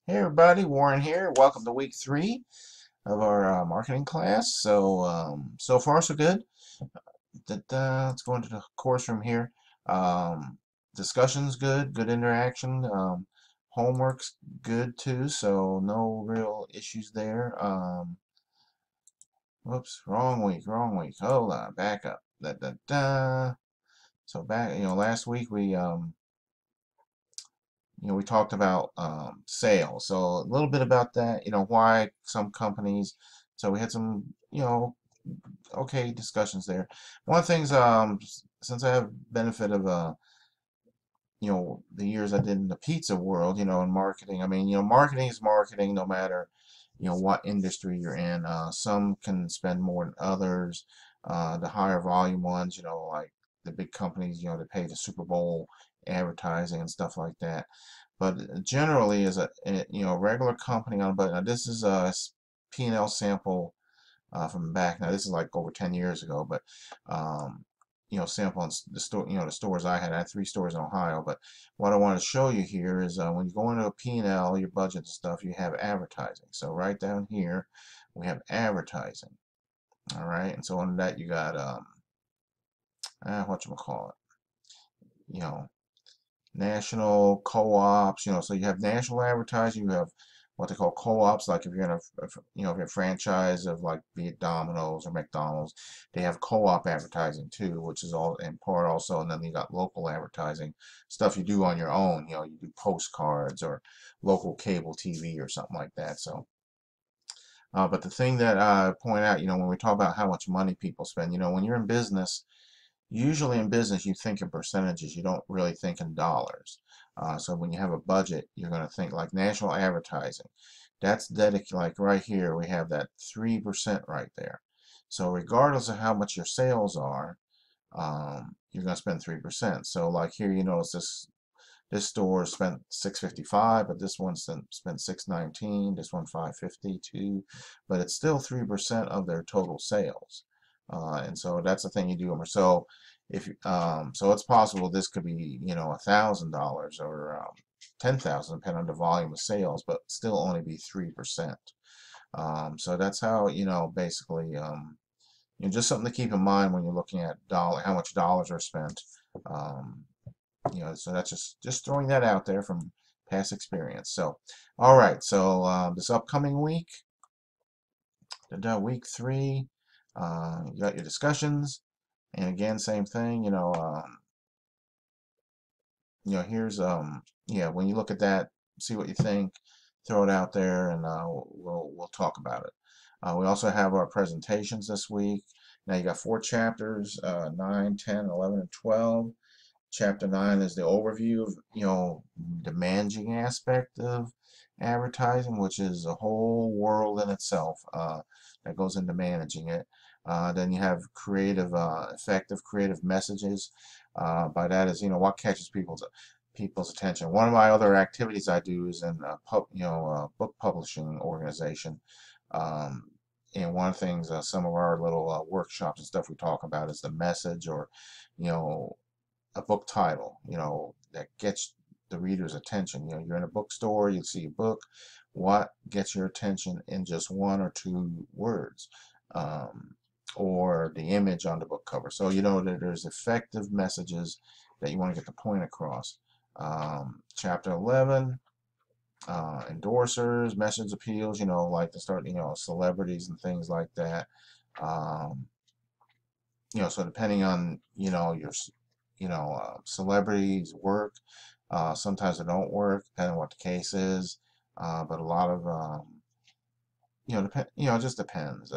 Hey everybody, Warren here. Welcome to week 3 of our marketing class. So far so good. Let's go into the course from here. Um, Discussion's good, good interaction. Homework's good too, so no real issues there. Whoops, wrong week, wrong week. Hold on, back up. So back, last week we talked about sales. So a little bit about that, why some companies. So we had some, okay discussions there. One of the things, since I have benefit of, the years I did in the pizza world, in marketing. I mean, marketing is marketing no matter, what industry you're in. Some can spend more than others. The higher volume ones, like the big companies, that pay the Super Bowl advertising and stuff like that. But generally, as a regular company on, but now this is a P&L sample from back. Now this is like over 10 years ago, but um, sampling the store, the stores I had 3 stores in Ohio. But what I want to show you here is when you go into a P&L, your budget and stuff, you have advertising. So right down here, we have advertising. All right, and so under that you got whatchamacallit, you know, national co-ops, so you have national advertising, you have what they call co-ops, like if you're in if you're a franchise of, like, be it Domino's or McDonald's, they have co-op advertising too, which is all in part also. And then you got local advertising, stuff you do on your own, you do postcards or local cable TV or something like that. So but the thing that I point out, when we talk about how much money people spend, when you're in business, usually in business, you think in percentages. You don't really think in dollars. So when you have a budget, you're going to think like national advertising. That's dedicated, like right here, we have that 3% right there. So regardless of how much your sales are, you're going to spend 3%. So like here, this store spent 655, but this one spent 619. This one 552, but it's still 3% of their total sales. And so that's the thing you do. So if so it's possible this could be $1,000 or 10,000, depending on the volume of sales, but still only be 3%. So that's how, basically, just something to keep in mind when you're looking at how much dollars are spent. Um, so that's just throwing that out there from past experience. So all right, so this upcoming week, week 3, you got your discussions, and again, same thing. Here's yeah, when you look at that, see what you think, throw it out there, and we'll talk about it. We also have our presentations this week. Now you got 4 chapters, 9, 10, 11, and 12. Chapter 9 is the overview of, the managing aspect of advertising, which is a whole world in itself that goes into managing it. Then you have effective creative messages. By that is, what catches people's attention. One of my other activities I do is in a book publishing organization. Um, and one of the things, some of our little workshops and stuff we talk about is the message, or you know a book title, that gets the reader's attention. You're in a bookstore, you see a book, what gets your attention in just 1 or 2 words, um, or the image on the book cover. So you know that there's effective messages that you want to get the point across. Chapter 11, endorsers, message appeals, like to start, celebrities and things like that. Um, so depending on, your celebrities work. Sometimes they don't work, depending on what the case is. But a lot of, it just depends.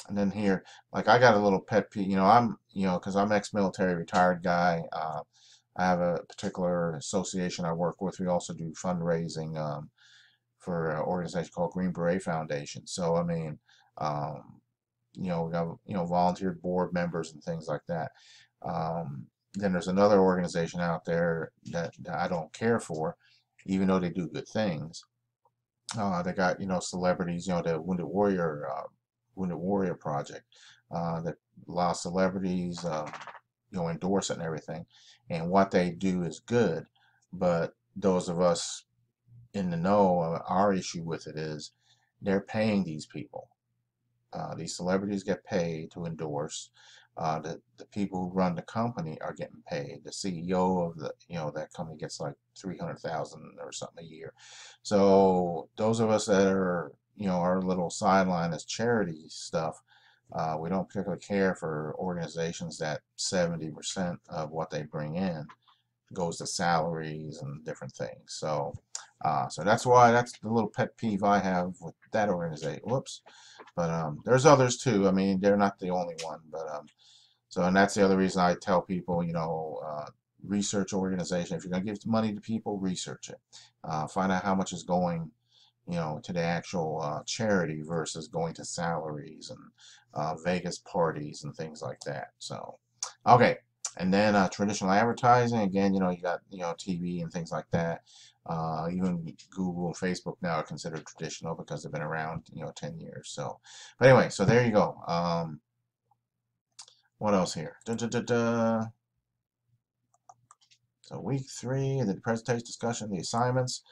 And then here, like, I got a little pet peeve. Because I'm ex-military retired guy. I have a particular association I work with. We also do fundraising for an organization called Green Beret Foundation. So I mean, um, we got volunteer board members and things like that. Then there's another organization out there that I don't care for, even though they do good things. They got celebrities, the Wounded Warrior Project, that allows celebrities, endorse it and everything. And what they do is good, but those of us in the know. Our issue with it is they're paying these people. These celebrities get paid to endorse. The people who run the company are getting paid. The CEO of the that company gets like 300,000 or something a year. So those of us that are our little sideline as charity stuff, we don't particularly care for organizations that 70% of what they bring in goes to salaries and different things. So that's why that's the little pet peeve I have with that organization. Whoops. But there's others too. I mean, they're not the only one. But and that's the other reason I tell people, research organization. If you're going to give money to people, research it. Find out how much is going, to the actual charity versus going to salaries and Vegas parties and things like that. So, okay. And then traditional advertising, again, you got, TV and things like that. Even Google and Facebook now are considered traditional because they've been around, 10 years. So, but anyway, so there you go. What else here? Da, da, da, da. So week 3, the presentation discussion, the assignments.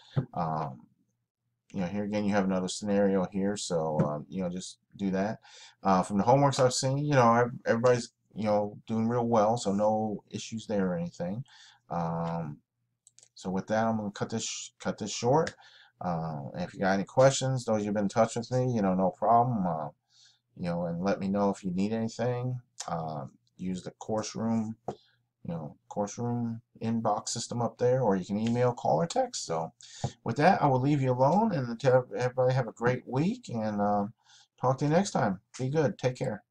Here again, you have another scenario here. So, just do that. From the homeworks I've seen, everybody's, doing real well. So no issues there or anything. So with that, I'm going to cut this short. And if you got any questions, those you've been in touch with me, no problem. And let me know if you need anything. Use the course room inbox system up there, or you can email, call, or text. So with that, I will leave you alone and tell everybody have a great week, and talk to you next time. Be good. Take care.